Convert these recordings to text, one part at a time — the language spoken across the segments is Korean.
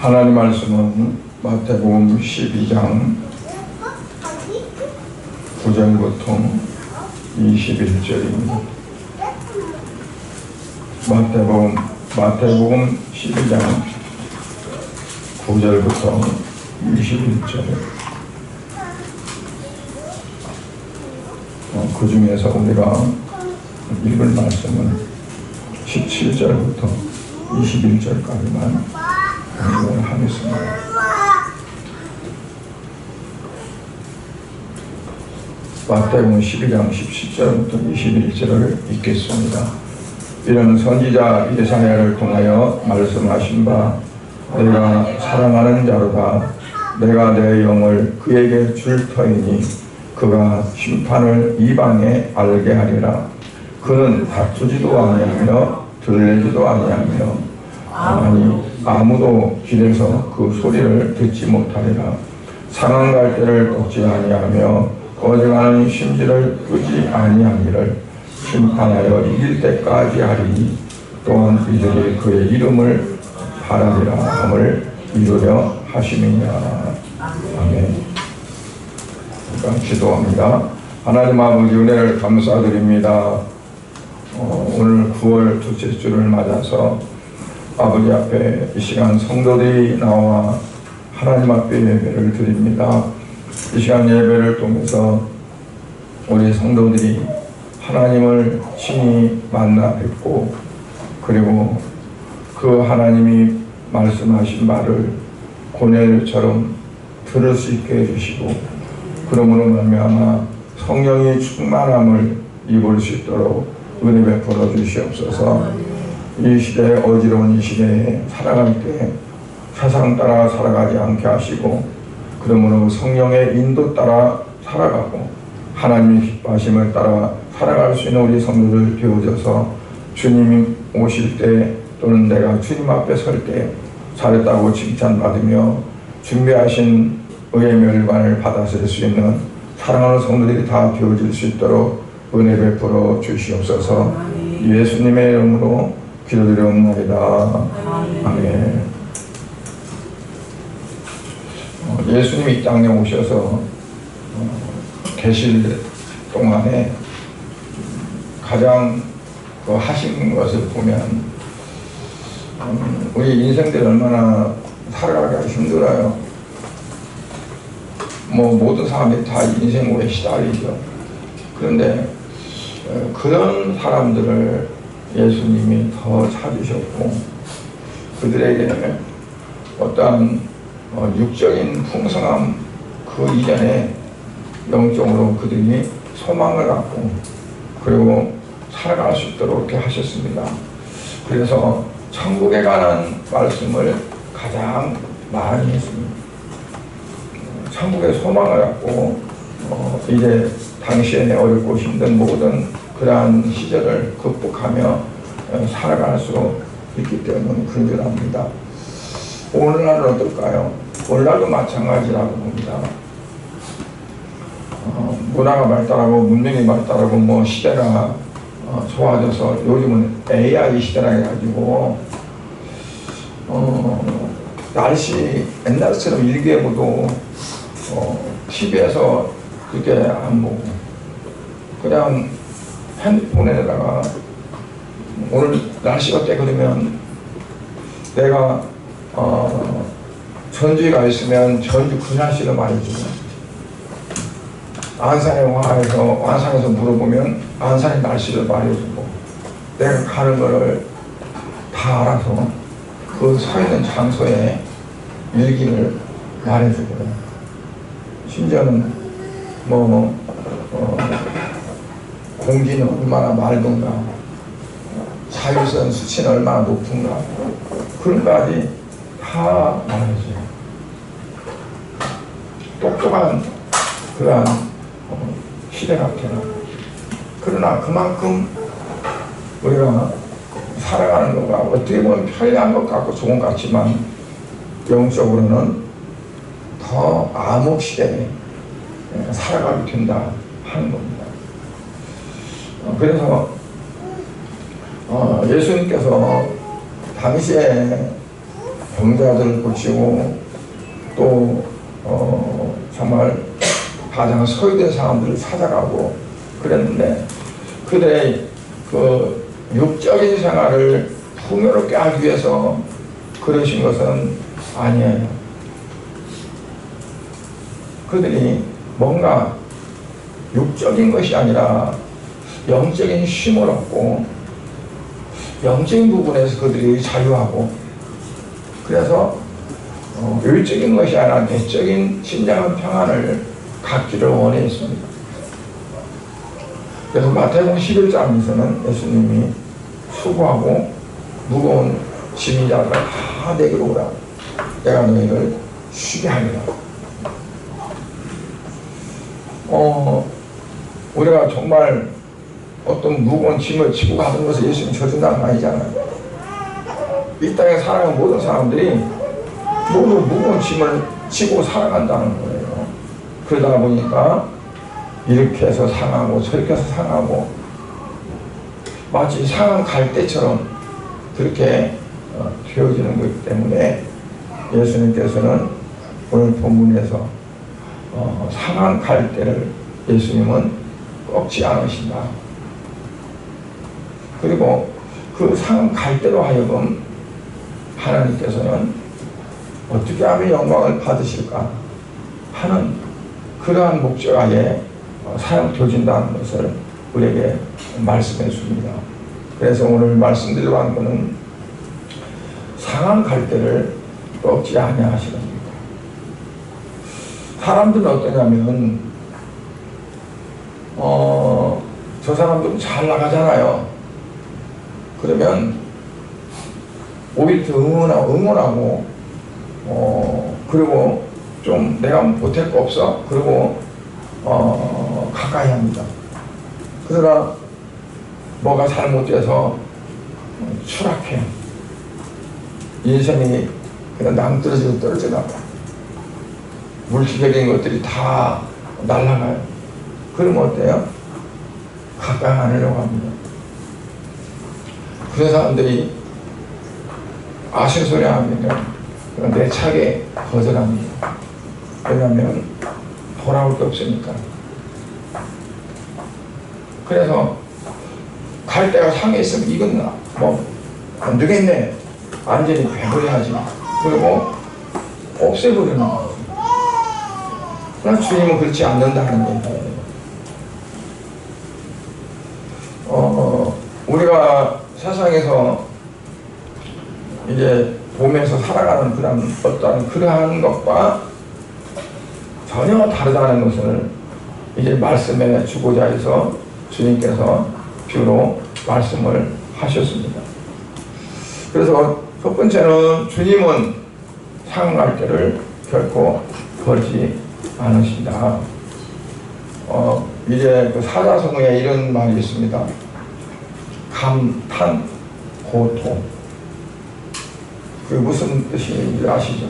하나님 말씀은 마태복음 12장 9절부터 21절입니다. 마태복음 12장 9절부터 21절. 그 중에서 우리가 읽을 말씀은 17절부터 21절까지만 공부를 하겠습니다. 마태복음 12장 17절부터 21절을 읽겠습니다. 이는 선지자 예사야를 통하여 말씀하신 바 내가 사랑하는 자로다. 내가 내 영을 그에게 줄 터이니 그가 심판을 이방에 알게 하리라. 그는 다투지도 아니하며 들리지도 아니하며 아니 아무도 길에서 그 소리를 듣지 못하리라. 상한 갈대를 꺾지 아니하며 꺼져가는 심지를 끄지 아니하기를 심판하여 이길 때까지 하리니 또한 이들이 그의 이름을 바라리라 함을 이루려 하심이니라. 아멘. 기도합니다. 하나님 아버지 은혜를 감사드립니다. 오늘 9월 둘째 주를 맞아서 아버지 앞에 이 시간 성도들이 나와 하나님 앞에 예배를 드립니다. 이 시간 예배를 통해서 우리 성도들이 하나님을 친히 만나 뵙고 그리고 그 하나님이 말씀하신 말을 고넬처럼 들을 수 있게 해주시고 그러므로 말미암아 성령의 충만함을 입을 수 있도록 은혜 베풀어 주시옵소서. 이 시대에 어지러운 이 시대에 살아갈 때 세상 따라 살아가지 않게 하시고 그러므로 성령의 인도 따라 살아가고 하나님의 기뻐하심을 따라 살아갈 수 있는 우리 성도들 되어져서 주님이 오실 때 또는 내가 주님 앞에 설 때 잘했다고 칭찬받으며 준비하신 의의 멸관을 받아들일 수 있는 사랑하는 성도들이 다 되어질 수 있도록 은혜 베풀어 주시옵소서. 예수님의 이름으로 기도드리옵나이다. 아멘. 예수님이 이 땅에 오셔서 계실 동안에 가장 하신 것을 보면 우리 인생들이 얼마나 살아가기가 힘들어요. 모든 사람이 다 인생고에 시달리죠. 그런데 그런 사람들을 예수님이 더 찾으셨고 그들에게 어떠한 육적인 풍성함 그 이전에 영적으로 그들이 소망을 갖고 그리고 살아갈 수 있도록 이렇게 하셨습니다. 그래서 천국에 관한 말씀을 가장 많이 했습니다. 천국의 소망을 갖고 이제 당시에 어렵고 힘든 모든 그러한 시절을 극복하며 살아갈 수 있기 때문에 근절합니다. 오늘날은 어떨까요? 오늘날도 마찬가지라고 봅니다. 문화가 발달하고 문명이 발달하고 시대가 좋아져서 요즘은 AI 시대라 해가지고 날씨 옛날처럼 일기예보도 TV에서 그렇게 안 보고 그냥 핸드폰에다가 오늘 날씨 어때 그러면 내가 전주에 가 있으면 전주 그 날씨를 말해주고 안산에서 물어보면 안산의 날씨를 말해주고 내가 가는 거를 다 알아서 그 서 있는 장소에 일기를 말해주고요. 심지어는 공기는 얼마나 맑은가 자율성 수치는 얼마나 높은가 그런 까지 다 말해줘요. 똑똑한 그러한 시대 같아요. 그러나 그만큼 우리가 살아가는 거가 어떻게 보면 편리한 것 같고 좋은 것 같지만 영적으로는 더 암흑 시대에 살아가게 된다 하는 겁니다. 그래서 예수님께서 당시에 병자들을 고치고 또 정말 가장 소외된 사람들을 찾아가고 그랬는데 그들의 그 육적인 생활을 풍요롭게 하기 위해서 그러신 것은 아니에요. 그들이 뭔가 육적인 것이 아니라 영적인 쉼을 얻고 영적인 부분에서 그들이 자유하고 그래서 일적인 것이 아니라 내적인 진정한 평안을 갖기를 원했습니다. 그래서 마태복음 11장에서는 예수님이 수고하고 무거운 짐이 자들아 다 내게로 오라. 내가 너희를 쉬게 하리라. 우리가 정말 어떤 무거운 짐을 지고 가는 것을 예수님이 져준다는 거 아니잖아요. 이 땅에 살아가는 모든 사람들이 모두 무거운 짐을 지고 살아간다는 거예요. 그러다 보니까 이렇게 해서 상하고 저렇게 해서 상하고 마치 상한 갈대처럼 그렇게 되어지는 것이기 때문에 예수님께서는 오늘 본문에서 상한 갈대를 예수님은 꺾지 않으신다. 그리고 그 상한 갈대로 하여금 하나님께서는 어떻게 하면 영광을 받으실까 하는 그러한 목적하에 사용되어진다는 것을 우리에게 말씀해 줍니다. 그래서 오늘 말씀드리려고 하는 것은 상한 갈대를 꺾지 아니하시는 겁니다. 사람들은 어떠냐면 저 사람들은 잘 나가잖아요. 그러면 오히려 더 응원하고 그리고 좀 내가 보탤 거 없어? 그리고 가까이 합니다. 그러나 뭐가 잘못돼서 추락해. 인생이 그냥 낭떠러지로 떨어져나가. 물질적인 것들이 다 날아가요. 그러면 어때요? 가까이 안 하려고 합니다. 그런 사람들이 아쉬운 하면 내 차게 거절합니다. 왜냐하면 돌아올 게 없으니까. 그래서 갈 데가 상해 있으면 이건 뭐 안 되겠네. 완전히 배버려야지. 그리고 없애버리는 거예요. 그러나 주님은 그렇지 않는다는 얘기예요. 우리가 세상에서 이제 보면서 살아가는 그런 어떤 그러한 것과 전혀 다르다는 것을 이제 말씀해 주고자 해서 주님께서 비유로 말씀을 하셨습니다. 그래서 첫 번째는 주님은 상할 때를 결코 버리지 않으신다. 이제 그 사자성어에 이런 말이 있습니다. 감탄, 고통. 그게 무슨 뜻인지 아시죠?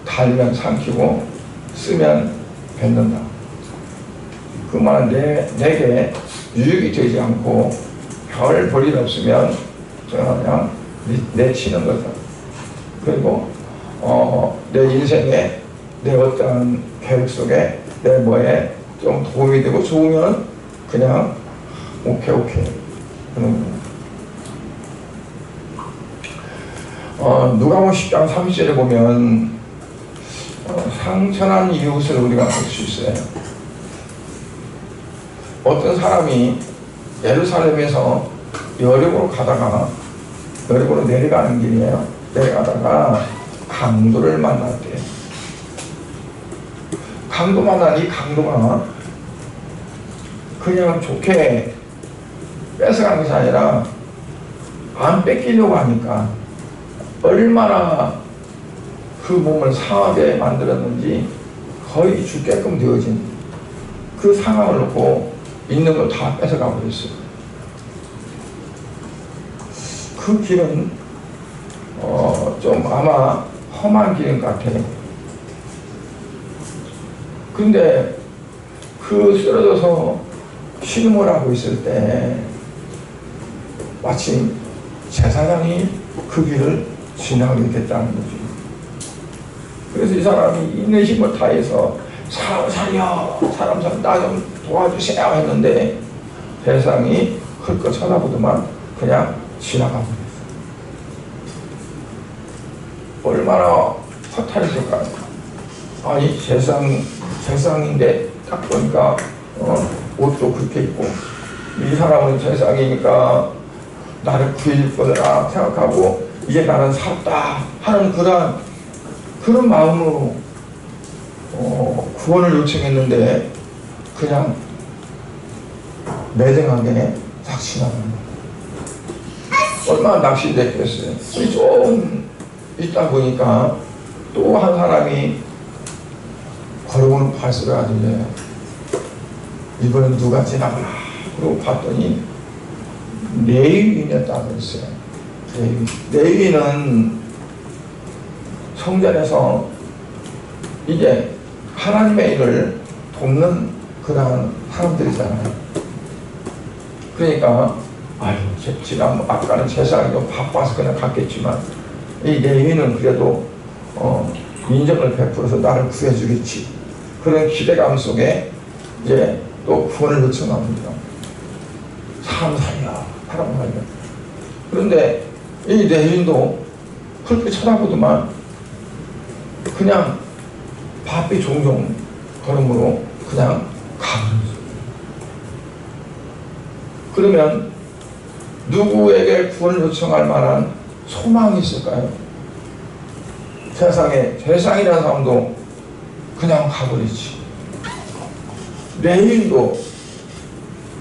달면 삼키고 쓰면 뱉는다. 그 말은 내게 유익이 되지 않고 별 볼일 없으면 그냥 내치는 거죠. 그리고 내 인생에 내 어떤 계획 속에 내 뭐에 좀 도움이 되고 좋으면 그냥 오케이 그런 거. 누가복음 10장 30절에 보면 상천한 이웃을 우리가 볼 수 있어요. 어떤 사람이 예루살렘에서 여리고로 가다가 여리고로 내려가는 길이에요. 내려가다가 강도를 만났대요. 강도 만난 이 강도가 그냥 좋게 뺏어간 것이 아니라 안 뺏기려고 하니까 얼마나 그 몸을 상하게 만들었는지 거의 죽게끔 되어진 그 상황을 놓고 있는 걸 다 뺏어가 버렸어요. 그 길은 좀 아마 험한 길인 것 같아요. 근데 그 쓰러져서 신음을 하고 있을 때 마침 제사장이 그 길을 지나가게 됐다는 거지. 그래서 이 사람이 있는 힘을 다해서 사람 살려, 사람 살려, 나 좀 도와주세요 했는데 세상이 흘끗 쳐다보더만 그냥 지나가 버렸어. 얼마나 허탈했을까요? 아니 세상인데 딱 보니까 옷도 그렇게 입고 이 사람은 세상이니까 나를 구해줄 거라 생각하고 이제 나는 살았다 하는 그런 마음으로 구원을 요청했는데 그냥 매정하게 싹 지나가는 거예요. 얼마나 낚시됐겠어요. 좀 있다 보니까 또 한 사람이 걸어오는 발소리가 들려요. 이번엔 누가 지나가나? 그러고 봤더니 레위인이었다고 했어요. 레위인은 성전에서 이제 하나님의 일을 돕는 그런 사람들이잖아요. 그러니까 지금 아까는 세상이 좀 바빠서 그냥 갔겠지만 이 레위인은 그래도 인정을 베풀어서 나를 구해주겠지. 그런 기대감 속에 이제 또 구원을 요청합니다. 사람 살려, 사람 살려. 그런데 이 레위인도 그렇게 쳐다보더만 그냥 바삐 종종 걸음으로 그냥 가버렸어요. 그러면 누구에게 구원을 요청할 만한 소망이 있을까요? 세상이라는 사람도 그냥 가버리지. 레위인도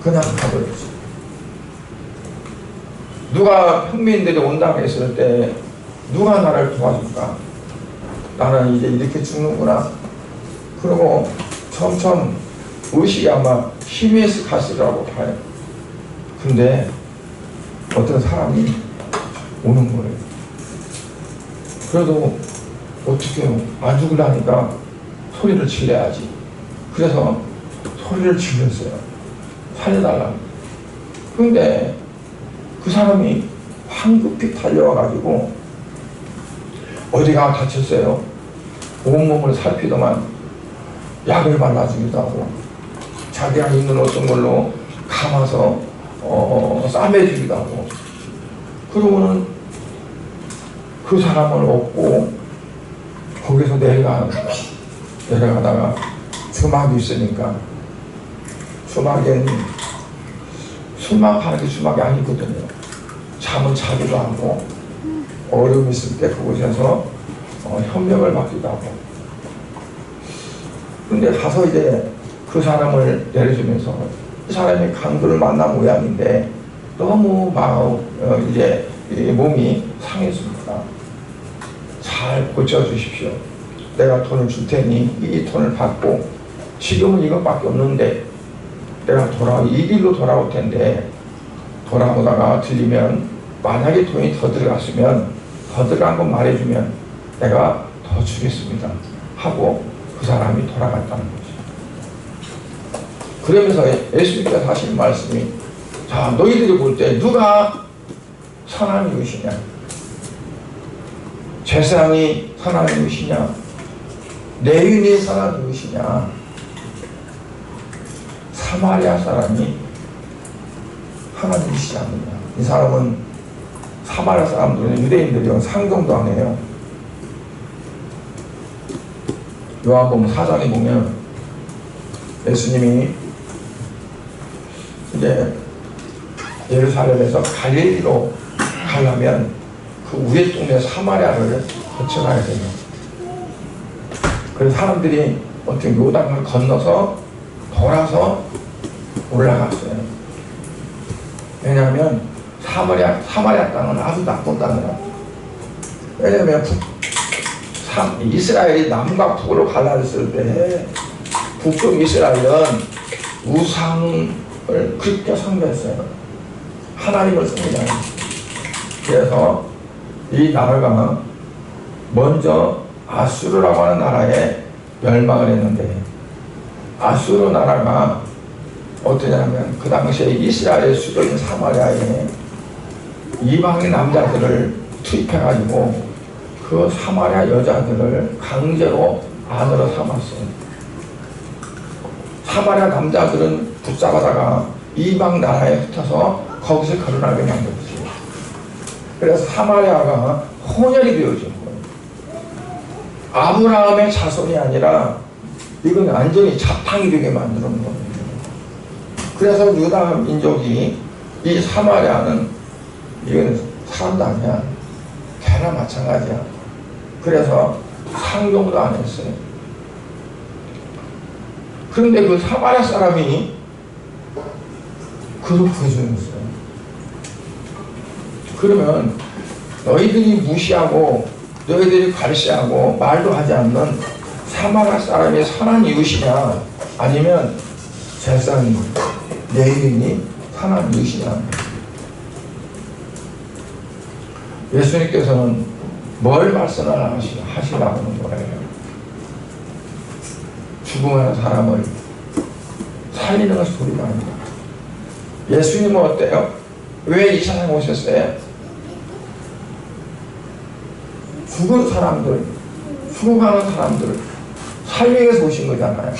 그냥 가버리지. 누가 평민들이 온다고 했을 때 누가 나를 도와줄까? 나는 이제 이렇게 죽는구나. 그리고 점점 의식이 아마 희미해서 갔으라고 봐요. 근데 어떤 사람이 오는 거예요. 그래도 어떻게 해요? 안 죽으려니까 소리를 질러야지. 그래서 소리를 질렀어요. 살려달라고. 그런데 그 사람이 황급히 달려와가지고 어디가 다쳤어요? 온몸을 살피더만 약을 발라주기도 하고 자기가 입는 어떤 걸로 감아서 싸매주기도 하고 그러고는 그 사람을 업고 거기서 내려가다가 주막이 있으니까 주막에는 수막하는 게 주막이 아니거든요. 잠은 자기도 하고 어려움이 있을 때 그곳에서 협력을 받기도 하고. 근데 가서 이제 그 사람을 내려주면서 이 사람이 강도를 만난 모양인데 너무 이제 몸이 상했습니다. 잘 고쳐주십시오. 내가 돈을 줄 테니 이 돈을 받고 지금은 이것밖에 없는데 내가 이 길로 돌아올 텐데 돌아오다가 들리면 만약에 돈이 더 들어갔으면 더 들어간 거 말해주면 내가 더 주겠습니다 하고 그 사람이 돌아갔다는 거죠. 그러면서 예수님께서 하시는 말씀이 자 너희들이 볼 때 누가 선한 이웃이냐 제사장이 선한 이웃이냐 레위인이 선한 이웃이냐 사마리아 사람이 하나님이시지 않느냐. 이 사람은 사마리아 사람들은 유대인들이요 상종도 안 해요. 요한복음 4장에 보면 예수님이 이제 예루살렘에서 갈릴리로 가려면 그 위에 동네 사마리아를 거쳐가야 돼요. 그래서 사람들이 어떻게 요단을 건너서 돌아서 올라갔어요. 왜냐하면 사마리아 땅은 아주 나쁜 땅이라. 왜냐하면 이스라엘이 남과 북으로 갈라졌을 때 북쪽 이스라엘은 우상을 그렇게 숭배했어요. 하나님을 숭배하는. 그래서 이 나라가 먼저 아수르라고 하는 나라에 멸망을 했는데 아수르 나라가 어떠냐면 그 당시에 이스라엘의 수도인 사마리아에 이방의 남자들을 투입해가지고 그 사마리아 여자들을 강제로 안으로 삼았어요. 사마리아 남자들은 붙잡아다가 이방 나라에 흩어서 거기서 결혼하게 만들었어요. 그래서 사마리아가 혼혈이 되어진 거예요. 아브라함의 자손이 아니라 이건 완전히 자탕이 되게 만드는 거예요. 그래서 유다 민족이 이 사마리아는 이건 사람도 아니야. 개나 마찬가지야. 그래서 상종도 안 했어요. 그런데 그 사마리아 사람이 그를 구해줬어요. 그러면 너희들이 무시하고 너희들이 갈시하고 말도 하지 않는 사마리아 사람이 선한 이웃이냐 아니면 세상 내인이 선한 이웃이냐. 예수님께서는 뭘 말씀을 하시라고 하는 거예요. 죽음하는 사람을 살리는 것이 도리가 아닙니다. 예수님은 어때요? 왜 이 세상에 오셨어요? 죽은 사람들, 죽어가는 사람들을 살리기 위해서 오신 거잖아요.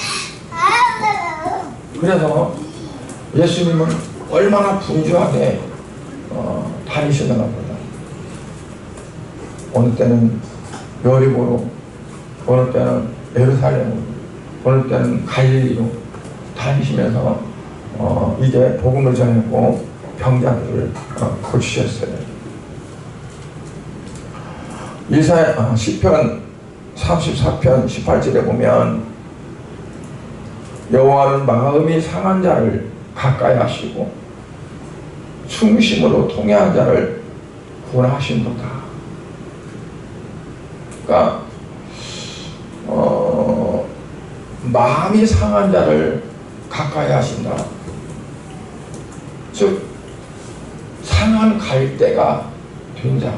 그래서 예수님은 얼마나 분주하게 다니시는가 보다. 어느 때는 여리고로, 어느 때는 예루살렘으로, 어느 때는 갈릴리로 다니시면서 이제 복음을 전했고 병자들을 고치셨어요. 시편 34편 18절에 보면 여호와는 마음이 상한 자를 가까이 하시고 충심으로 통회한 자를 구원하신도다. 그러니까 마음이 상한 자를 가까이 하신다. 즉 상한 갈대가 된 자.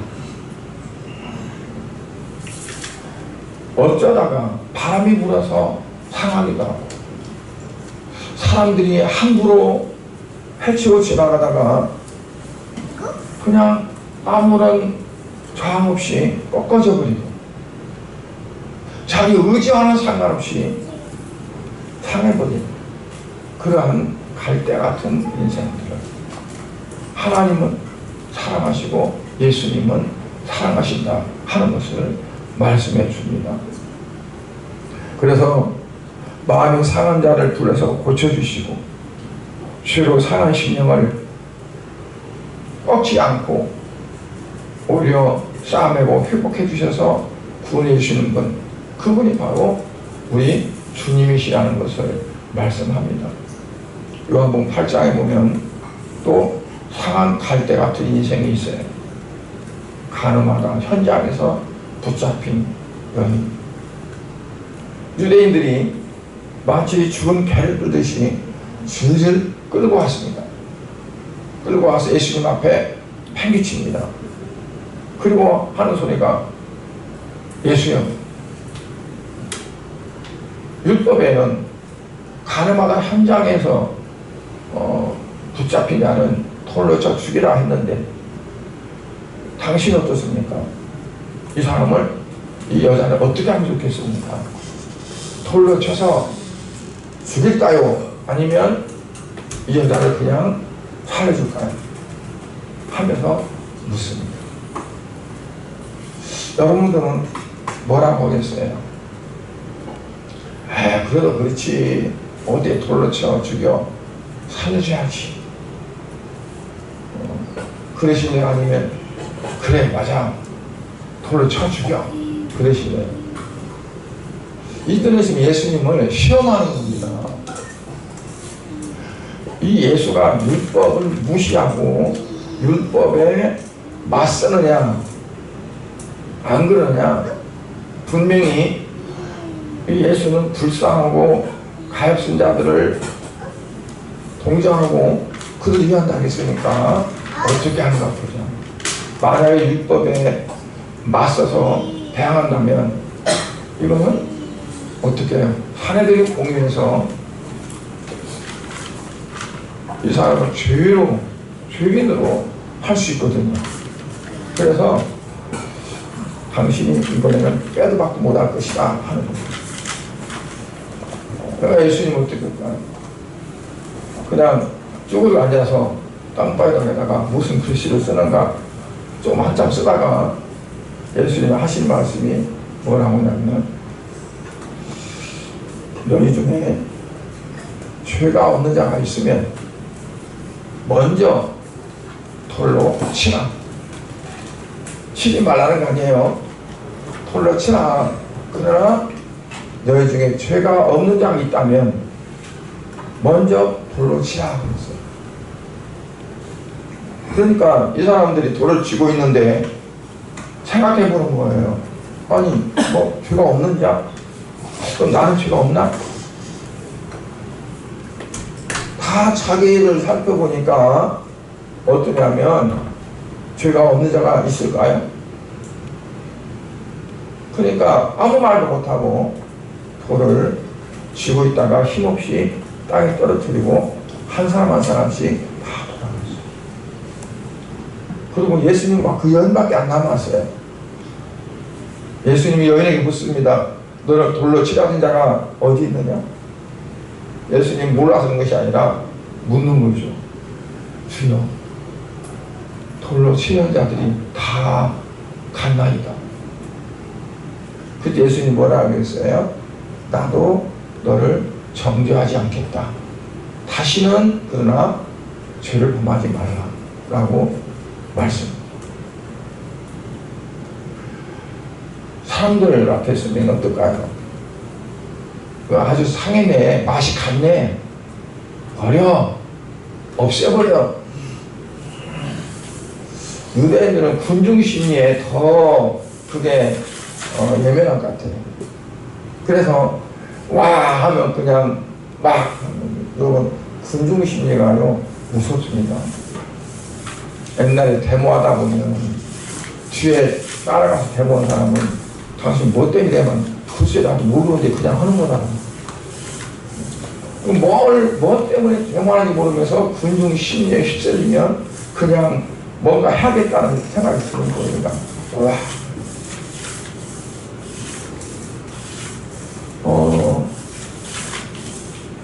어쩌다가 바람이 불어서 상하기도 하고 사람들이 함부로 해치고 지나가다가 그냥 아무런 저항 없이 꺾어져 버리고 자기 의지와는 상관없이 상해버린 그러한 갈대 같은 인생들을 하나님은 사랑하시고 예수님은 사랑하신다 하는 것을 말씀해 줍니다. 그래서 마음이 상한 자를 불러서 고쳐주시고 죄로 상한 심령을 꺾지 않고 오히려 싸매고 회복해 주셔서 구원해 주시는 분, 그분이 바로 우리 주님이시라는 것을 말씀합니다. 요한복음 8장에 보면 또 상한 갈대 같은 인생이 있어요. 가늠하다 현장에서 붙잡힌 여인. 유대인들이 마치 죽은 개를 끌듯이 슬슬 끌고 왔습니다. 끌고 와서 예수님 앞에 팽개칩니다. 그리고 하는 소리가 예수님, 율법에는 가늠하다 현장에서 붙잡힌 자는 돌로 쳐 죽이라 했는데 당신은 어떻습니까? 이 사람을, 이 여자를 어떻게 하면 좋겠습니까? 돌로 쳐서 죽일까요? 아니면 이 여자를 그냥 살려줄까요? 하면서 묻습니다. 여러분들은 뭐라고 하겠어요? 그래도 그렇지, 어디에 돌로 쳐 죽여 살려줘야지. 그러시네요? 아니면 그래 맞아 돌로 쳐 죽여 그러시네요? 이들은 지금 예수님을 시험하는 겁니다. 이 예수가 율법을 무시하고 율법에 맞서느냐 안 그러냐. 분명히 이 예수는 불쌍하고 가엾은 자들을 동정하고 그들 위한다 했으니까 어떻게 하는가 보자. 만약에 율법에 맞서서 대항한다면 이거는 어떻게 해요? 사내들이 공유해서 이 사람을 죄인으로 할 수 있거든요. 그래서 당신이 이번에는 빼도 박도 못할 것이다 하는 겁니다. 그러니까 예수님은 어떻게 할까요? 그냥 쭈그려 앉아서 땅바닥에다가 무슨 글씨를 쓰는가 좀 한참 쓰다가 예수님이 하신 말씀이 뭐라고 하냐면, 너희 중에 죄가 없는 자가 있으면 먼저 돌로 치라. 치지 말라는 거 아니에요. 돌로 치라. 그러나 너희 중에 죄가 없는 자가 있다면 먼저 돌로 치라 그랬어요. 그러니까 이 사람들이 돌을 쥐고 있는데 생각해 보는 거예요. 아니 뭐 죄가 없는 자? 그럼 나는 죄가 없나? 다 자기를 살펴보니까 어떠냐면 죄가 없는 자가 있을까요? 그러니까 아무 말도 못하고 돌을 쥐고 있다가 힘없이 땅에 떨어뜨리고 한 사람 한 사람씩 다 돌아갔어요. 그리고 예수님 막 그 여인밖에 안 남았어요. 예수님이 여인에게 묻습니다. 너는 돌로 치라진 자가 어디 있느냐? 예수님 몰라서 그런 것이 아니라 묻는 거죠. 주여, 돌로 치는 자들이 다 갔나이다. 그때 예수님 뭐라 그랬어요? 나도 너를 정죄하지 않겠다. 다시는 그러나 죄를 범하지 말라 라고 말씀합니다. 사람들 앞에서 내가 어떨까요? 아주 상했네, 맛이 갔네, 버려, 없애버려. 유대인들은 군중심리에 더 그게 예민한 것 같아요. 그래서 와 하면 그냥 막, 여러분 군중심리가요 무섭습니다. 옛날에 데모하다 보면 뒤에 따라가서 데모한 사람은 당신 뭐 때문에 되면 글쎄 나도 모르는데 그냥 하는 거다. 뭐 때문에 데모하는지 모르면서 군중 심리에 휩쓸리면 그냥 뭔가 해야겠다는 생각이 드는 거니까.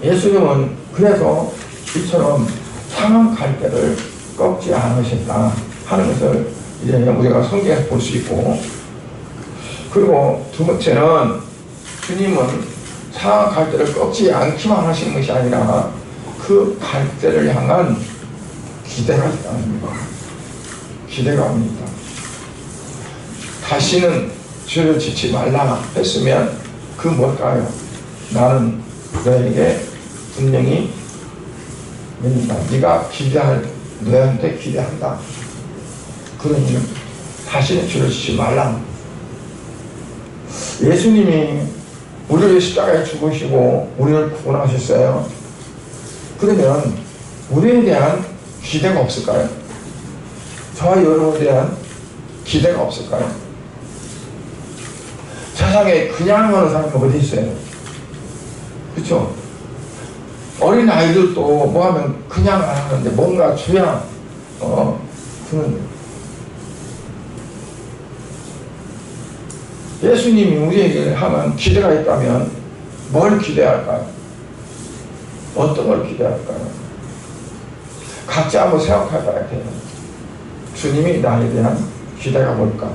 예수님은 그래서 이처럼 상한 갈대를 꺾지 않으셨다 하는 것을 이제 우리가 성경에서 볼 수 있고, 그리고 두 번째는 주님은 상한 갈대를 꺾지 않기만 하시는 것이 아니라 그 갈대를 향한 기대가 있다는 것. 기대가 옵니다. 다시는 죄를 짓지 말라 했으면 그 뭘까요? 나는 너에게 분명히 네가 기대할, 너한테 기대한다. 그러니 다시는 죄를 짓지 말라. 예수님이 우리를 십자가에 죽으시고 우리를 구원하셨어요. 그러면 우리에 대한 기대가 없을까요? 저와 여러분에 대한 기대가 없을까요? 세상에 그냥 하는 사람이 어디 있어요? 그렇죠? 어린 아이들도 뭐 하면 그냥 안 하는데 뭔가 줘야 그는. 예수님이 우리에게 하면 기대가 있다면 뭘 기대할까요? 어떤 걸 기대할까요? 각자 한번 생각해 봐야 돼요. 주님이 나에 대한 기대가 뭘까?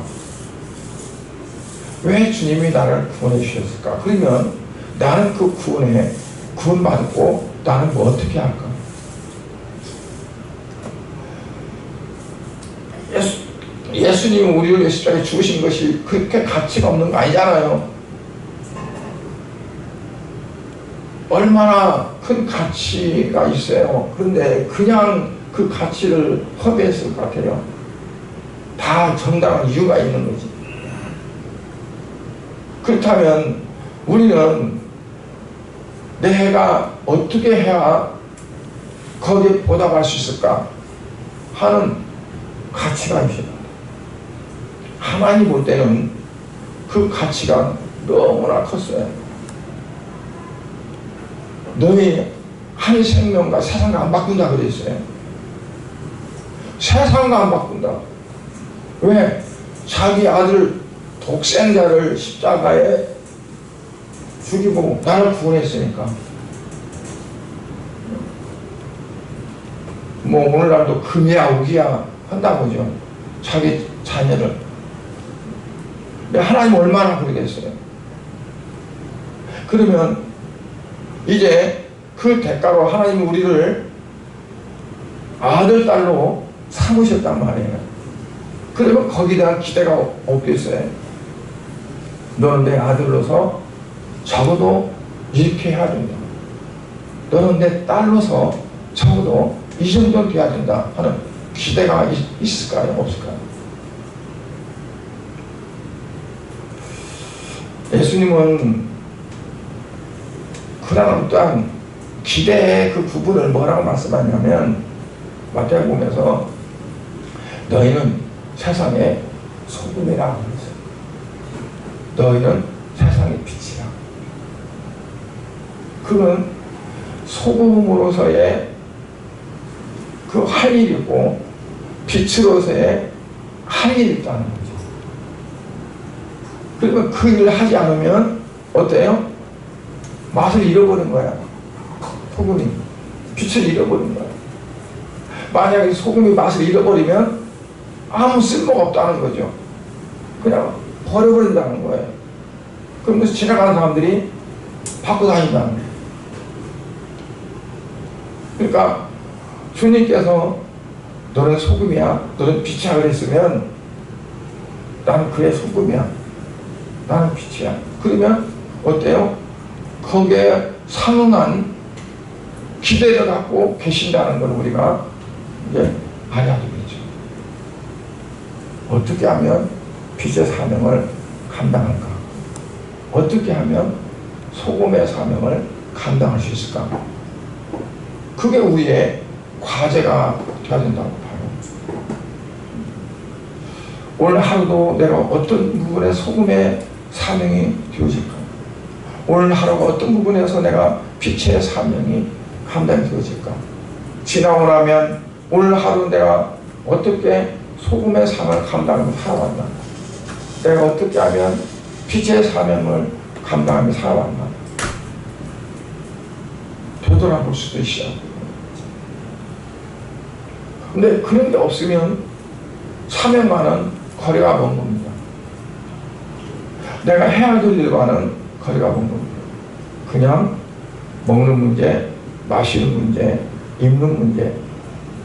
왜 주님이 나를 구원해 주셨을까? 그러면 나는 그 구원에 구원받고 나는 뭐 어떻게 할까? 예수님이 우리를 십자가에 죽으신 것이 그렇게 가치가 없는 거 아니잖아요. 얼마나 큰 가치가 있어요. 그런데 그냥 그 가치를 허비했을 것 같아요. 다 정당한 이유가 있는 거지. 그렇다면 우리는 내가 어떻게 해야 거기에 보답할 수 있을까 하는 가치가 있어요. 하나님 볼 때는 그 가치가 너무나 컸어요. 너희 한 생명과 세상과 안 바꾼다 그랬어요. 세상과 안 바꾼다. 왜? 자기 아들 독생자를 십자가에 죽이고 나를 구원했으니까 뭐 오늘날도 금이야 우기야 한다고죠. 자기 자녀를. 하나님 얼마나 그러겠어요. 그러면 이제 그 대가로 하나님 우리를 아들 딸로 삼으셨단 말이에요. 그러면 거기에 대한 기대가 없겠어요. 너는 내 아들로서 적어도 이렇게 해야 된다. 너는 내 딸로서 적어도 이 정도는 돼야 된다 하는 기대가 있을까요? 없을까요? 예수님은 그런 어떠한 기대의 그 부분을 뭐라고 말씀하냐면 마태복음에서 너희는 세상의 소금이라 그랬어요. 너희는 세상의 빛이라. 그는 소금으로서의 그 할 일이 있고 빛으로서의 할 일이 있다는 거죠. 그러면 그 일을 하지 않으면 어때요? 맛을 잃어버린 거야. 소금이 빛을 잃어버린 거야. 만약에 소금이 맛을 잃어버리면 아무 쓸모가 없다는 거죠. 그냥 버려버린다는 거예요. 그러면서 지나가는 사람들이 받고 다닌다는 거예요. 그러니까 주님께서 너는 소금이야, 너는 빛이야 그랬으면 나는 그의 소금이야, 나는 빛이야. 그러면 어때요? 거기에 상응한 기대를 갖고 계신다는 걸 우리가 이제 알아야 되겠죠. 어떻게 하면 빛의 사명을 감당할까? 어떻게 하면 소금의 사명을 감당할 수 있을까? 그게 우리의 과제가 되어야 된다고 봐요. 오늘 하루도 내가 어떤 부분에 소금의 사명이 되어질까? 오늘 하루가 어떤 부분에서 내가 빛의 사명이 감당이 되어질까? 지나고 나면 오늘 하루 내가 어떻게 소금의 사명을 감당하며 살아왔나? 내가 어떻게 하면 빛의 사명을 감당하며 살아왔나? 되돌아볼 수도 있어요. 근데 그런 게 없으면 사명과는 거리가 먼 겁니다. 내가 해야 될 일과는 거리가 먼 겁니다. 그냥 먹는 문제, 마시는 문제, 입는 문제,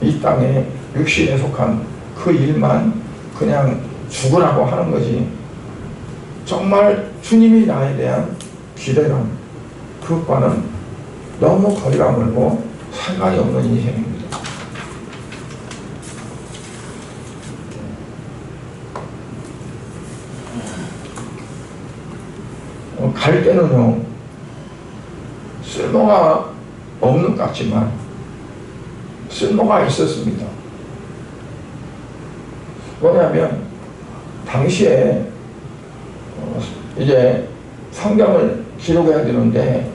이 땅에 육신에 속한 그 일만 그냥 죽으라고 하는 거지. 정말 주님이 나에 대한 기대감, 그것과는 너무 거리가 멀고 상관이 없는 인생입니다. 갈 때는요, 쓸모가 없는 것 같지만 쓸모가 있었습니다. 뭐냐면 당시에 이제 성경을 기록해야 되는데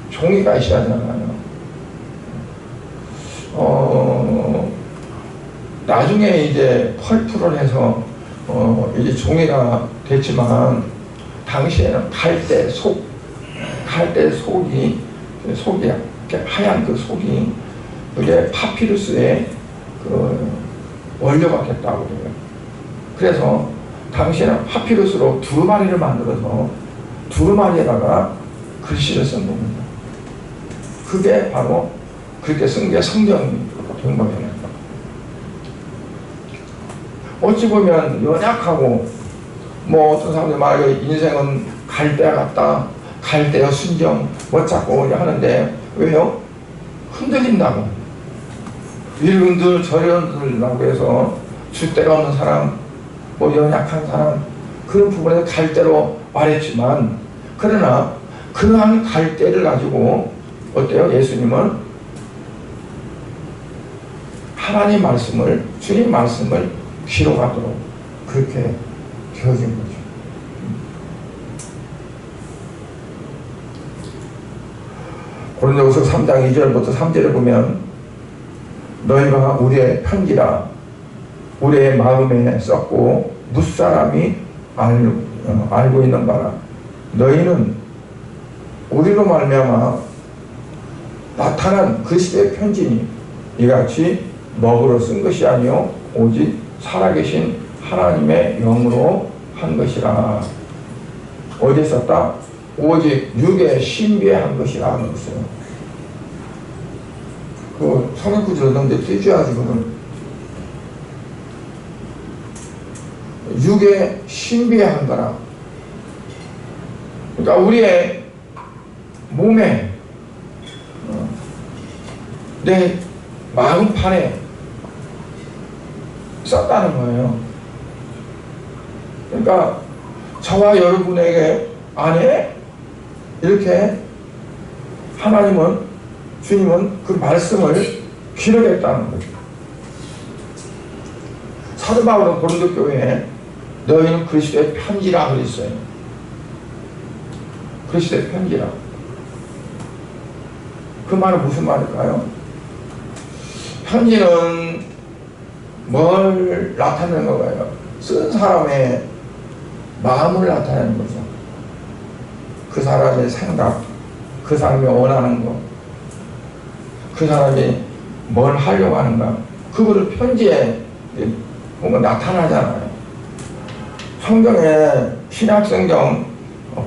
종이가 있어야 되잖아요. 나중에 이제 펄프를 해서 이제 종이가 됐지만 당시에는 갈대 속이 하얀 그 속이 그게 파피루스의 그 원료가 됐다고 그래요. 그래서 당시에는 파피루스로 두루마리를 만들어서 두루마리에다가 글씨를 쓴 겁니다. 그게 바로 그렇게 쓴 게 성경이 된 거예요. 어찌 보면 연약하고 뭐 어떤 사람들이 말하기에 인생은 갈대와 같다, 갈대와 순정 뭐 자꾸 하는데 왜요? 흔들린다고, 이리 흔들 저리 흔들린다고 해서 줏대가 없는 사람, 뭐 연약한 사람, 그런 부분에서 갈대로 말했지만, 그러나 그러한 갈대를 가지고 어때요? 예수님은 하나님 말씀을, 주님 말씀을 기록하도록 그렇게 되어진 거죠. 고린도후서 3장 2절부터 3절을 보면 너희가 우리의 편지라 우리의 마음에 썼고 무사람이 알고 있는 바라. 너희는 우리로 말미암아 나타난 그리스도의 편지니 이같이 먹으러 쓴 것이 아니요 오직 살아계신 하나님의 영으로 한 것이라. 어디에 썼다? 오직 육의 신비에 한 것이라 하는 것이에요. 그 성경구절 얻는데 띄줘야지 그건. 육의 신비에 한 거라. 그러니까 우리의 몸에 내 마음판에 썼다는 거예요. 그러니까 저와 여러분에게 안에 이렇게 하나님은, 주님은 그 말씀을 기록했다는 거죠. 사도 바울은 고린도 교회에 너희는 그리스도의 편지라 그랬어요. 그리스도의 편지라. 그 말은 무슨 말일까요? 편지는 뭘 나타내는 건가요? 쓴 사람의 마음을 나타내는 거죠. 그 사람의 생각, 그 사람이 원하는 것, 그 사람이 뭘 하려고 하는가, 그거를 편지에 뭔가 나타나잖아요. 성경에 신약성경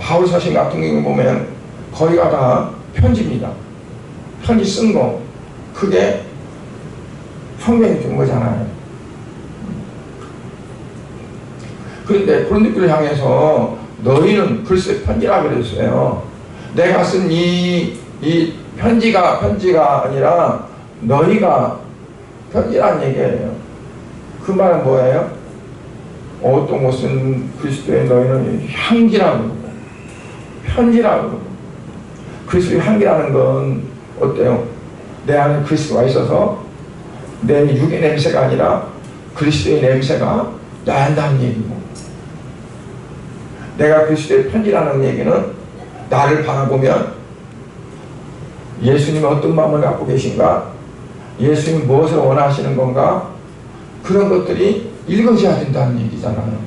바울 서신 같은 경우 보면 거기가 다 편지입니다. 편지 쓴 거, 그게 성경이 준 거잖아요. 그런데 고린도교를 향해서 너희는 그리스도의 편지라 그랬어요. 내가 쓴 이 편지가 아니라 너희가 편지란 얘기예요. 그 말은 뭐예요? 어떤 곳은 그리스도의 너희는 향기라고 그러고 편지라고 그러고. 그리스도의 향기라는 건 어때요? 내 안에 그리스도가 있어서 내 육의 냄새가 아니라 그리스도의 냄새가 난다는 얘기고, 내가 그리스도의 편지라는 얘기는 나를 바라보면 예수님이 어떤 마음을 갖고 계신가, 예수님이 무엇을 원하시는 건가, 그런 것들이 읽어져야 된다는 얘기잖아요.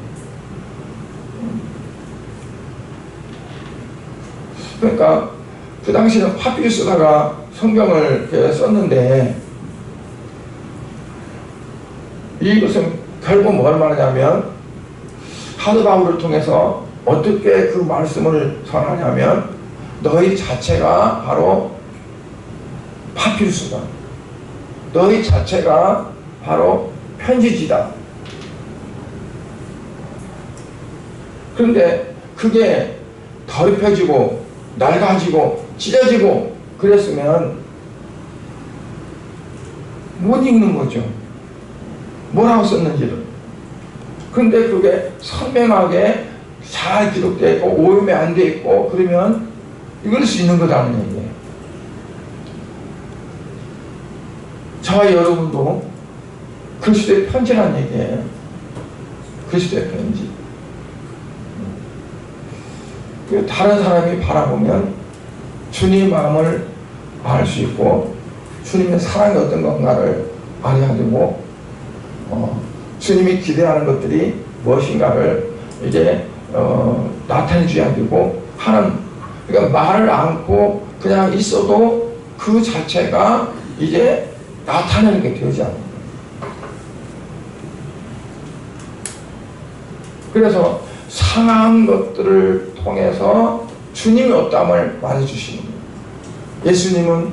그러니까 그 당시에는 파피루스다가 성경을 썼는데, 이것은 결국 뭘 말하냐면 사도 바울을 통해서 어떻게 그 말씀을 전하냐면 너희 자체가 바로 파피루스다. 너희 자체가 바로 편지지다. 그런데 그게 더럽혀지고 낡아지고 찢어지고 그랬으면 못 읽는 거죠. 뭐라고 썼는지를. 그런데 그게 선명하게 잘 기록되어 있고 오염이 안 되어 있고 그러면 읽을 수 있는 거라는 얘기예요. 저와 여러분도 그리스도의 편지라는 얘기예요. 그리스도의 편지. 다른 사람이 바라보면 주님의 마음을 알 수 있고 주님의 사랑이 어떤 건가를 알아야 되고 주님이 기대하는 것들이 무엇인가를 이제 나타내 줘야 되고 하는, 그러니까 말을 않고 그냥 있어도 그 자체가 이제 나타내는 게 되지 않는 거예요. 그래서 상한 것들을 통해서 주님의 어떠함을 말해주시는 거예요. 예수님은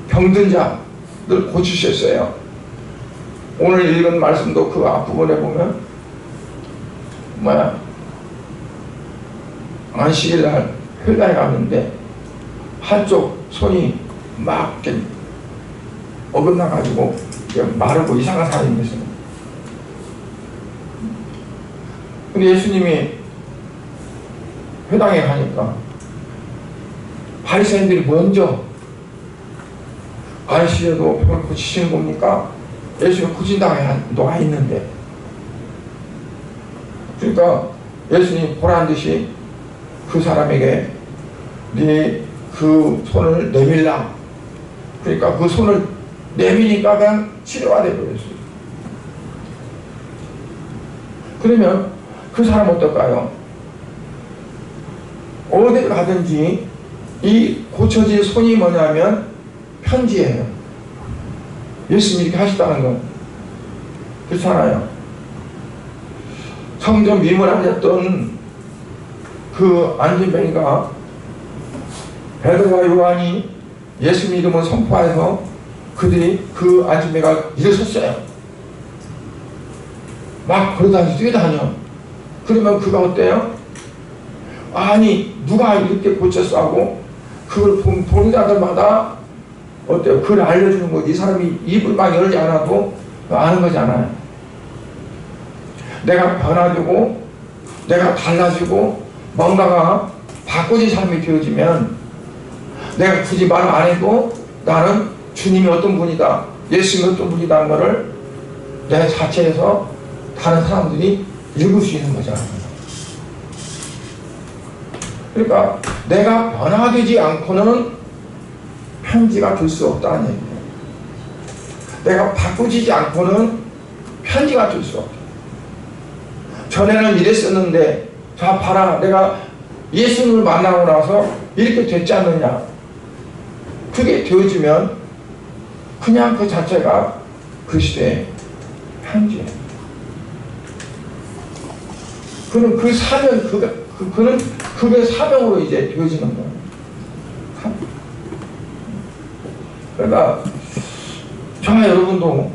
병든 자들 고치셨어요. 오늘 읽은 말씀도 그 앞부분에 보면 안식일날 회당에 갔는데 한쪽 손이 막 이렇게 어긋나가지고 마르고 이상한 사람이 있어요. 근데 예수님이 회당에 가니까 바리새인들이 먼저 안식일에도 병을 고치시는 겁니까? 예수님 고친다고 너가 있는데. 그러니까 예수님 보란 듯이 그 사람에게 네 그 손을 내밀라. 그러니까 그 손을 내미니까 그냥 치료가 되버렸어요. 그러면 그 사람 어떨까요? 어딜 가든지 이 고쳐질 손이 뭐냐면 편지예요. 예수님이 이렇게 하시다는 건 그렇잖아요. 성전 미문하셨던 그 안진뱅이가 베드로와 요한이 예수님 이름을 선포해서 그들이 그 안진뱅이가 일어섰어요. 막 걸어다니면서 뛰어다녀. 그러면 그가 어때요? 아니 누가 이렇게 고쳤어 하고 그걸 보는 자들마다 어때요? 그걸 알려주는 거. 이 사람이 입을 막 열지 않아도 아는 거잖아요. 내가 변화되고 내가 달라지고 뭔가가 바꿔진 삶이 되어지면 내가 굳이 말 안 해도 나는 주님이 어떤 분이다, 예수님이 어떤 분이다 하는 것을 내 자체에서 다른 사람들이 읽을 수 있는 거잖아요. 그러니까 내가 변화되지 않고는 편지가 될 수 없다는 얘기예요. 내가 바꾸지지 않고는 편지가 될 수 없다. 전에는 이랬었는데 자 봐라 내가 예수님을 만나고 나서 이렇게 됐지 않느냐. 그게 되어지면 그냥 그 자체가 그 시대의 편지예요. 그는 그 사명, 그는 그게 사명으로 이제 되어지는 거예요. 그러니까 저와 여러분도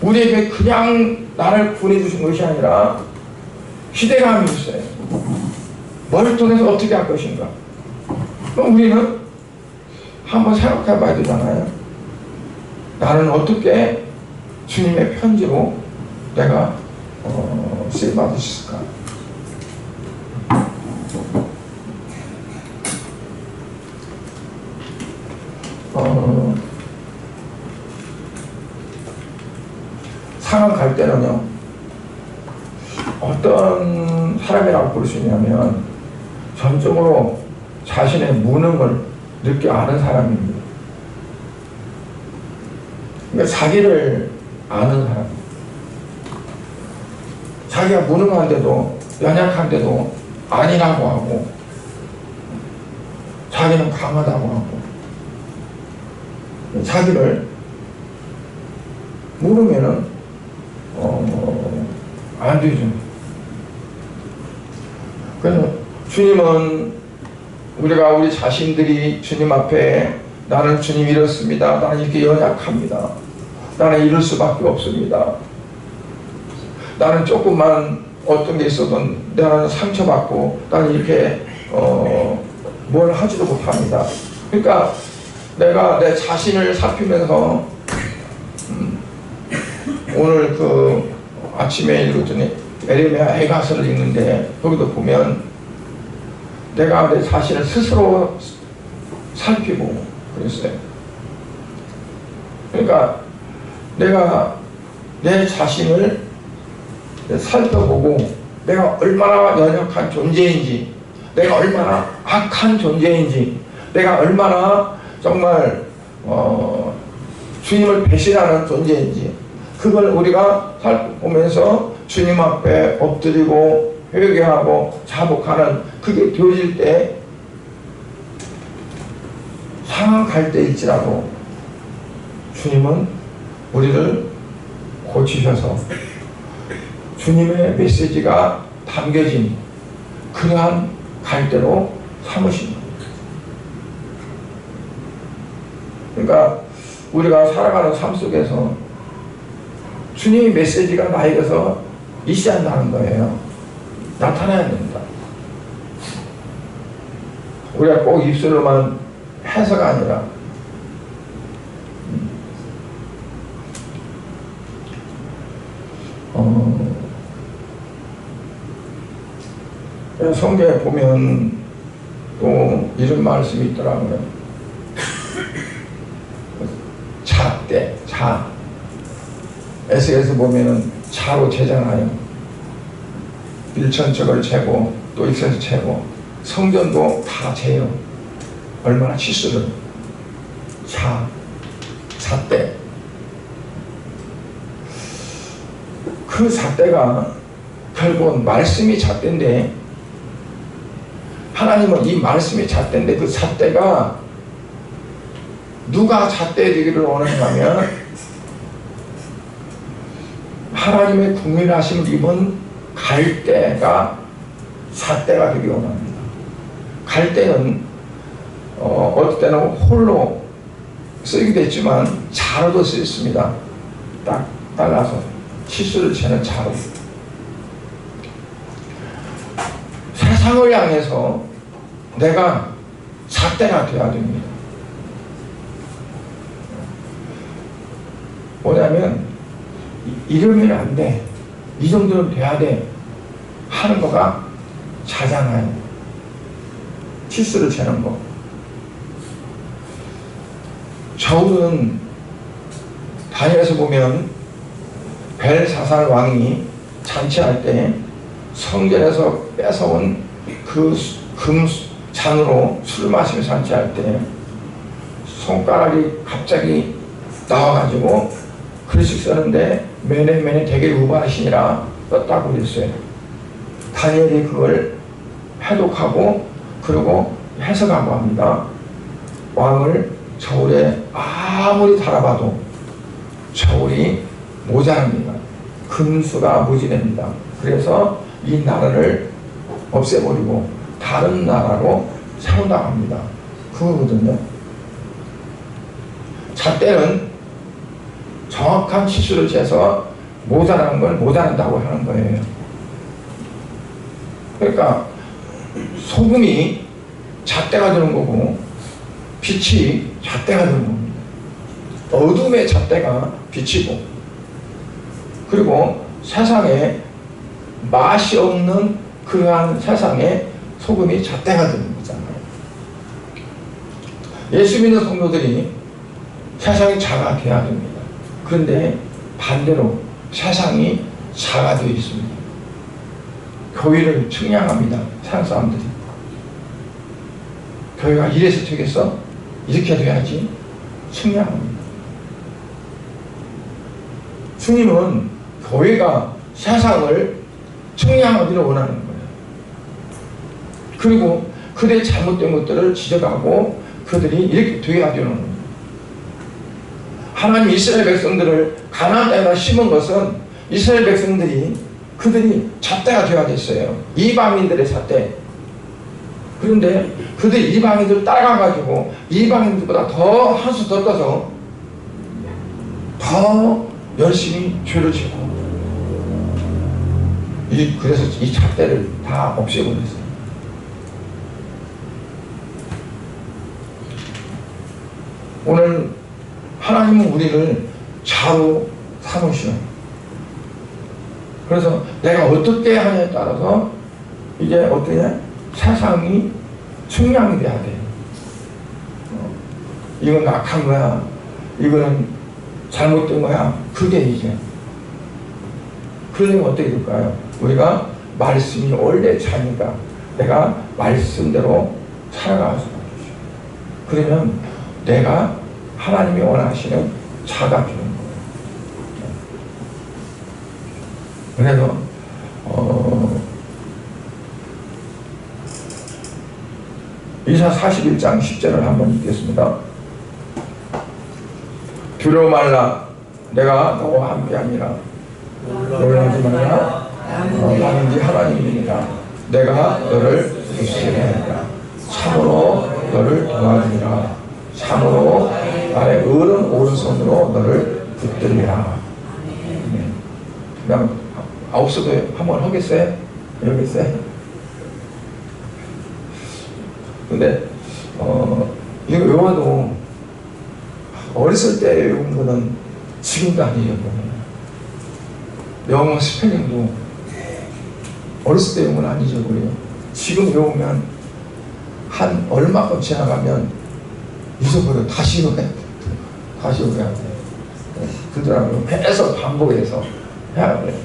우리에게 그냥 나를 구원해주신 것이 아니라 기대감이 있어요. 뭘 통해서 어떻게 할 것인가. 그럼 우리는 한번 생각해 봐야 되잖아요. 나는 어떻게 주님의 편지로 내가 쓰임받을 수 있을까. 상황 갈 때는요 어떤 사람이라고 볼 수 있냐면 전적으로 자신의 무능을 늦게 아는 사람입니다. 그러니까 자기를 아는 사람, 자기가 무능한데도 연약한데도 아니라고 하고 자기는 강하다고 하고 자기를 모르면은 안 되죠. 그래서 주님은 우리 자신들이 주님 앞에 나는 주님 이렇습니다. 나는 이렇게 연약합니다. 나는 이럴 수밖에 없습니다. 나는 조금만 어떤 게 있어도 나는 상처받고 나는 이렇게 뭘 하지도 못합니다. 그러니까 내가 내 자신을 살피면서 오늘 그 아침에 읽었더니 에레미야 애가서를 읽는데 거기도 보면 내가 내 자신을 스스로 살피고 그랬어요. 그러니까 내가 내 자신을 살펴보고 내가 얼마나 연약한 존재인지, 내가 얼마나 악한 존재인지, 내가 얼마나 정말 주님을 배신하는 존재인지 그걸 우리가 살펴보면서 주님 앞에 엎드리고 회개하고 자복하는 그게 되어질 때 상황 갈 때일지라도 주님은 우리를 고치셔서 주님의 메시지가 담겨진 그러한 갈대로 삼으십니다. 그러니까 우리가 살아가는 삶 속에서 주님의 메시지가 나에게서 있어야 한다는 거예요. 나타나야 된다. 우리가 꼭 입술로만 해서가 아니라 성경에 보면 또 이런 말씀이 있더라고요. 자 때, 자. 에스겔에서 보면은 자로 재잖아요. 1천척을 재고 또 1천척 재고 성전도 다 재요. 얼마나 치수를. 잣대. 그 잣대가 결국은 말씀이 잣대인데 하나님은 이 말씀이 잣대인데 그 잣대가 누가 잣대 되기를 원하냐면 하나님의 국민하심을 입은 갈대가 잣대가 되기 원합니다. 갈대는 어떨 때는 홀로 쓰기도 했지만 자루도 쓰였습니다. 딱 잘라서 치수를 재는 자루. 세상을 향해서 내가 잣대가 되어야 됩니다. 뭐냐면 이러면 안 돼, 이 정도는 돼야 돼 하는 거가 자잖아요. 치수를 재는 거. 저울은 다니엘에서 보면 벨사살 왕이 잔치할 때 성전에서 뺏어온 그 금잔으로 술을 마시며 잔치할 때 손가락이 갑자기 나와가지고 글씨 쓰는데 매네 되게 우발하시니라 떴다고 그랬어요. 다니엘이 그걸 해독하고 그리고 해석하고 합니다. 왕을 저울에 아무리 달아봐도 저울이 모자랍니다. 금수가 무지됩니다. 그래서 이 나라를 없애버리고 다른 나라로 세운다고 합니다. 그거거든요. 잣대는 정확한 치수를 재서 모자라는 걸 모자란다고 하는 거예요. 그러니까 소금이 잣대가 되는 거고 빛이 잣대가 되는 겁니다. 어둠의 잣대가 빛이고 그리고 세상에 맛이 없는 그러한 세상에 소금이 잣대가 되는 거잖아요. 예수 믿는 성도들이 세상이 자가 되어야 됩니다. 그런데 반대로 세상이 자가 되어 있습니다. 교회를 측량합니다. 세상 사람들이. 교회가 이래서 되겠어? 이렇게 돼야지. 측량합니다. 주님은 교회가 세상을 측량하기를 원하는 거예요. 그리고 그들의 잘못된 것들을 지적하고 그들이 이렇게 되어야 되는 겁니다. 하나님 이스라엘 백성들을 가나안 땅에다 심은 것은 이스라엘 백성들이 그들이 잣대가 되어야 됐어요. 이방인들의 잣대. 그런데 그들이 이방인들을 따라가가지고 이방인들보다 더 한 수 더 떠서 더 열심히 죄를 짓고 그래서 이 잣대를 다 없애버렸어요. 오늘 하나님은 우리를 자로 삼으시오. 그래서 내가 어떻게 하냐에 따라서 이제 어떠냐? 세상이 측량이 돼야 돼. 이건 악한 거야. 이거는 잘못된 거야. 그게 이제. 그러면 어떻게 될까요? 우리가 말씀이 원래 자니까 내가 말씀대로 살아가서 그러면 내가 하나님이 원하시는 자가 되는 거예요. 그래서 이사 41장 10절을 한번 읽겠습니다. 두려워 말라. 내가 너와 함께하니라. 놀라지 말라. 나는 네 하나님이니라. 내가 너를 붙들리리라. 참으로 너를 도와주리라. 참으로 나의 의른 오른손으로 너를 붙들리라. 그냥 아홉수도 한번 하겠어요? 여기 있어요? 근데 이거 외워도 어렸을 때 외운 거는 지금도 아니에요. 영어 스펠링도 어렸을 때 외운 건 아니죠. 그래요. 지금 외우면 한 얼마큼 지나가면 잊어버려. 다시 외워야 돼. 다시 외워야 돼. 그러더라고요. 계속 반복해서 해야 돼.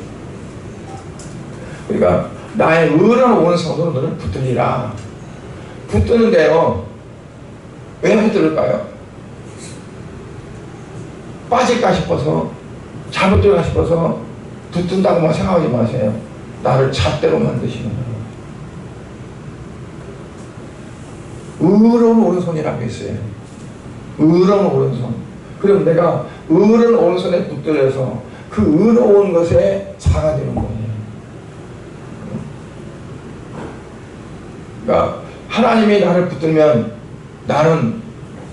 그러니까 나의 의로운 오른손으로 너를 붙들리라. 붙드는데요. 왜 붙들을까요? 빠질까 싶어서 잘못될까 싶어서 붙든다고만 생각하지 마세요. 나를 잣대로 만드시는 거예요. 의로운 오른손이라고 했어요. 의로운 오른손. 그럼 내가 의로운 오른손에 붙들려서 그 의로운 것에 자가 되는 거예요. 그러니까 하나님이 나를 붙들면 나는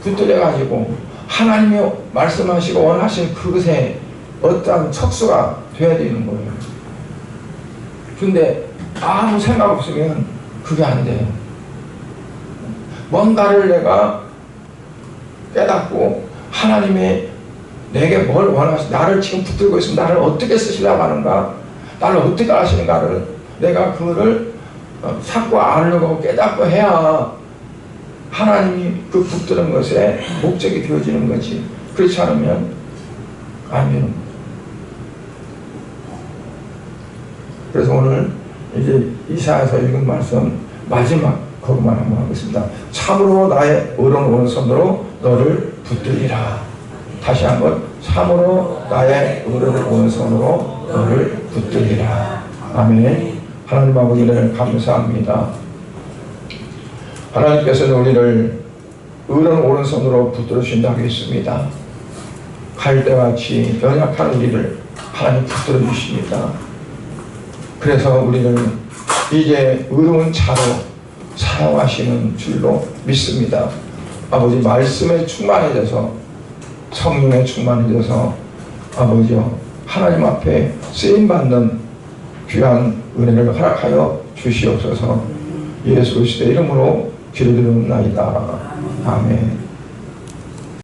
붙들려가지고 하나님이 말씀하시고 원하신 그것에 어떠한 척수가 돼야 되는 거예요. 근데 아무 생각 없으면 그게 안 돼요. 뭔가를 내가 깨닫고 하나님이 내게 뭘 원하시, 나를 지금 붙들고 있으면 나를 어떻게 쓰시려고 하는가, 나를 어떻게 하시는가를 내가 그거를 찾고 알려고 깨닫고 해야 하나님이 그 붙드는 것에 목적이 되어지는 거지. 그렇지 않으면 안 되는 거예요. 그래서 오늘 이제 이사야서 읽은 말씀 마지막 거기만 한번 하겠습니다. 참으로 나의 의로운 오른손으로 너를 붙들리라. 다시 한번 참으로 나의 의로운 오른손으로 너를 붙들리라. 아멘. 하나님 아버지를 감사합니다. 하나님께서는 우리를 의로운 오른손으로 붙들어 주신다고 했습니다. 갈대같이 연약한 우리를 하나님 붙들어 주십니다. 그래서 우리를 이제 의로운 차로 사용하시는 줄로 믿습니다. 아버지 말씀에 충만해져서 성령에 충만해져서 아버지요 하나님 앞에 쓰임받는 귀한 은혜를 허락하여 주시옵소서. 예수 그리스도의 이름으로 기도드리옵나이다. 아멘.